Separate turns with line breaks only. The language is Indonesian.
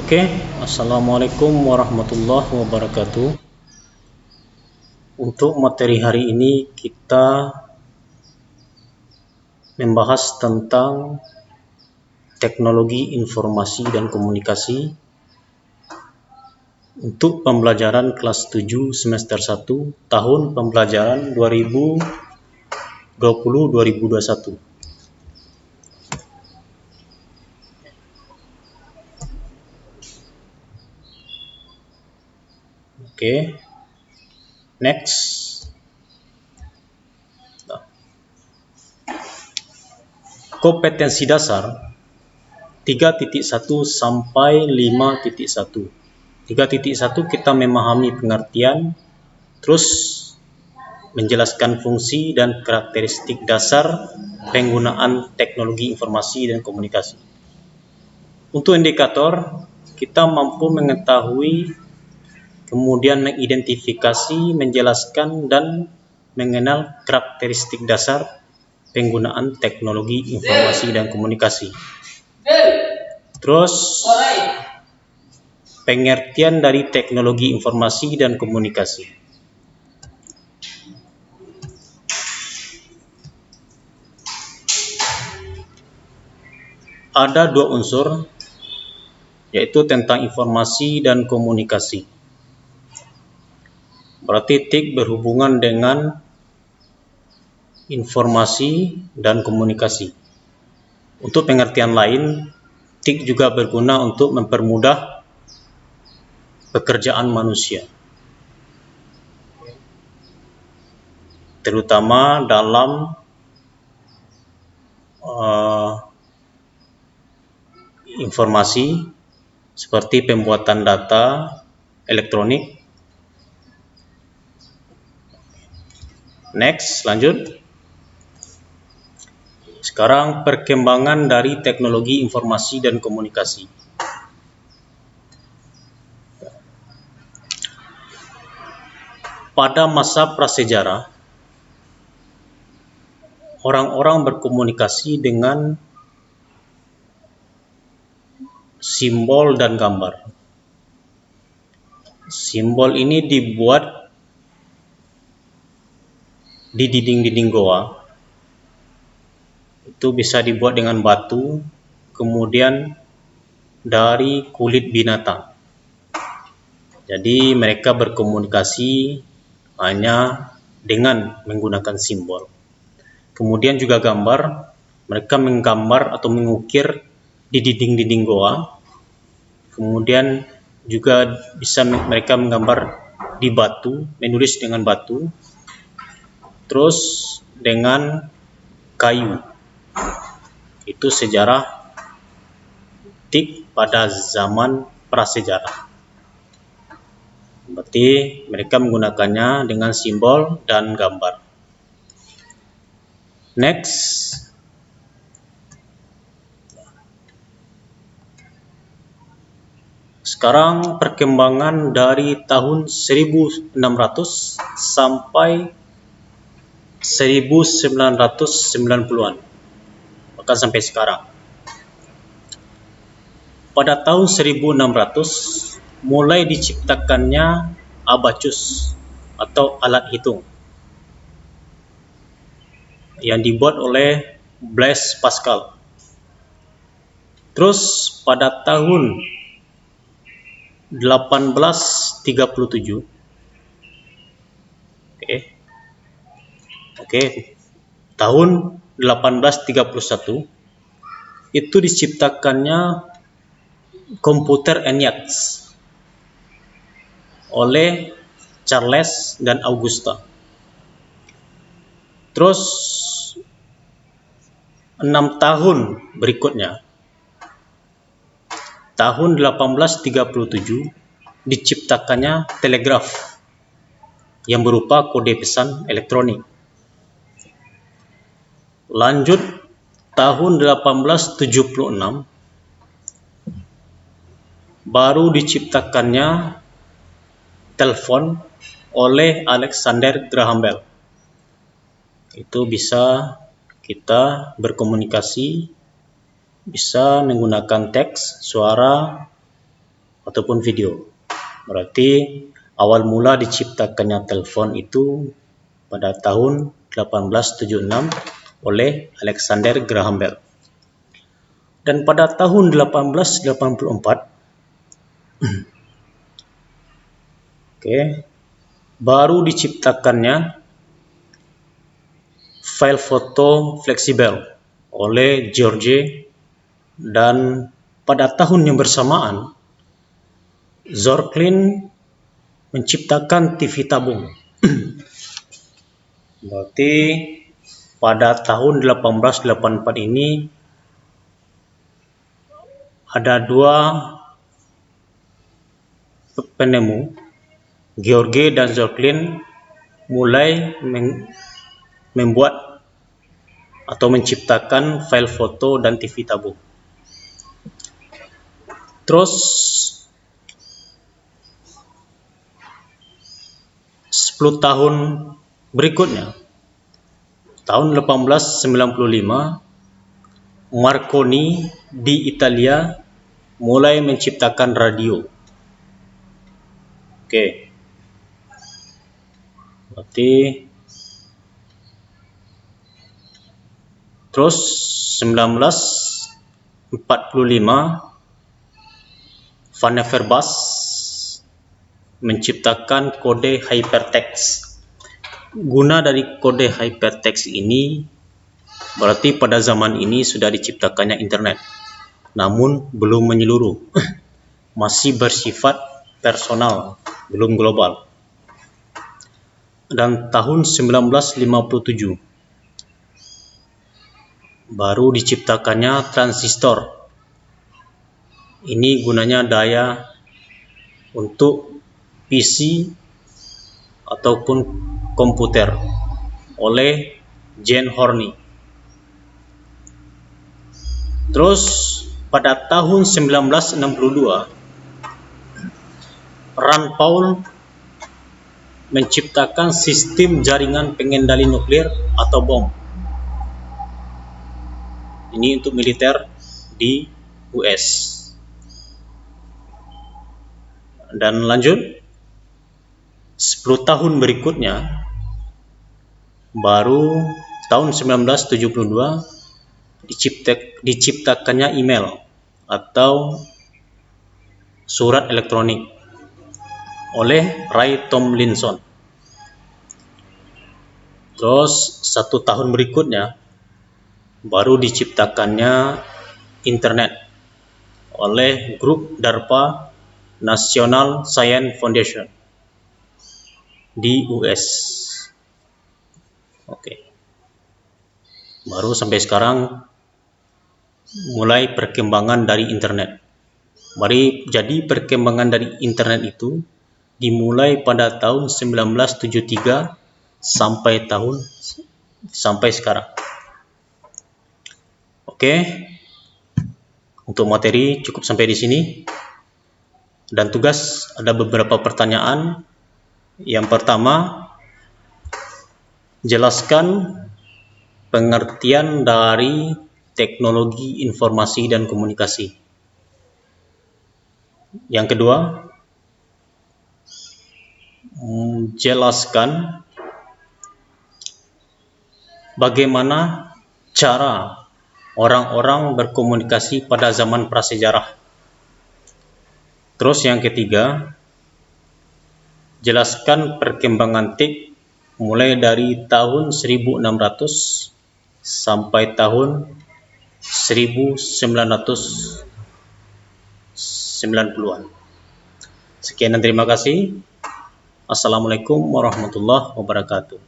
Oke, Assalamualaikum warahmatullahi wabarakatuh. Untuk materi hari ini kita membahas tentang teknologi informasi dan komunikasi untuk pembelajaran kelas 7 semester 1 tahun pembelajaran 2020-2021. Oke. Next. Kompetensi dasar 3.1 sampai 5.1. 3.1 kita memahami pengertian, terus menjelaskan fungsi dan karakteristik dasar penggunaan teknologi informasi dan komunikasi. Untuk indikator, kita mampu mengetahui, kemudian mengidentifikasi, menjelaskan, dan mengenal karakteristik dasar penggunaan teknologi informasi dan komunikasi. Terus, pengertian dari teknologi informasi dan komunikasi. Ada dua unsur, yaitu tentang informasi dan komunikasi. Berarti TIK berhubungan dengan informasi dan komunikasi. Untuk pengertian lain, TIK juga berguna untuk mempermudah pekerjaan manusia, terutama dalam informasi seperti pembuatan data elektronik. Next, lanjut. Sekarang perkembangan dari teknologi informasi dan komunikasi. Pada masa prasejarah, orang-orang berkomunikasi dengan simbol dan gambar. Simbol ini dibuat di dinding-dinding goa. Itu bisa dibuat dengan batu, kemudian dari kulit binatang. Jadi mereka berkomunikasi hanya dengan menggunakan simbol. Kemudian juga gambar, mereka menggambar atau mengukir di dinding-dinding goa. Kemudian juga bisa mereka menggambar di batu, menulis dengan batu, terus dengan kayu. Itu sejarah TIK pada zaman prasejarah. Berarti mereka menggunakannya dengan simbol dan gambar. Next. Sekarang perkembangan dari tahun 1600 sampai 1990-an, bahkan sampai sekarang. Pada tahun 1600 mulai diciptakannya abacus atau alat hitung yang dibuat oleh Blaise Pascal. Terus pada tahun 1837, tahun 1831 itu diciptakannya komputer ENIAC oleh Charles dan Augusta. Terus 6 tahun berikutnya, tahun 1837 diciptakannya telegraf yang berupa kode pesan elektronik. Lanjut tahun 1876 baru diciptakannya telepon oleh Alexander Graham Bell. Itu bisa kita berkomunikasi, bisa menggunakan teks, suara, ataupun video. Berarti awal mula diciptakannya telepon itu pada tahun 1876 oleh Alexander Graham Bell. Dan pada tahun 1884 baru diciptakannya file foto fleksibel oleh George, dan pada tahun yang bersamaan Zorklin menciptakan TV tabung. Berarti pada tahun 1884 ini ada dua penemu, George dan Zorklin, mulai membuat atau menciptakan file foto dan TV tabung. Terus 10 tahun berikutnya, tahun 1895, Marconi di Italia mulai menciptakan radio. Berarti terus 1945 Van Neverbus menciptakan kode hypertext. Guna dari kode hypertext ini berarti pada zaman ini sudah diciptakannya internet, namun belum menyeluruh, masih bersifat personal, belum global. Dan tahun 1957 baru diciptakannya transistor. Ini gunanya daya untuk PC ataupun komputer oleh Jane Horney. Terus pada tahun 1962 Rand Paul menciptakan sistem jaringan pengendali nuklir atau bom. Ini untuk militer di US. Dan lanjut 10 tahun berikutnya, baru tahun 1972 diciptakannya email atau surat elektronik oleh Ray Tomlinson. Terus 1 tahun berikutnya baru diciptakannya internet oleh grup DARPA, National Science Foundation di US. Baru sampai sekarang mulai perkembangan dari internet. Jadi perkembangan dari internet itu dimulai pada tahun 1973 sampai sekarang. Untuk materi cukup sampai di sini. Dan tugas ada beberapa pertanyaan. Yang pertama, jelaskan pengertian dari teknologi informasi dan komunikasi. Yang kedua, jelaskan bagaimana cara orang-orang berkomunikasi pada zaman prasejarah. Terus yang ketiga, jelaskan perkembangan TIK mulai dari tahun 1600 sampai tahun 1990-an. Sekian dan terima kasih. Assalamualaikum warahmatullahi wabarakatuh.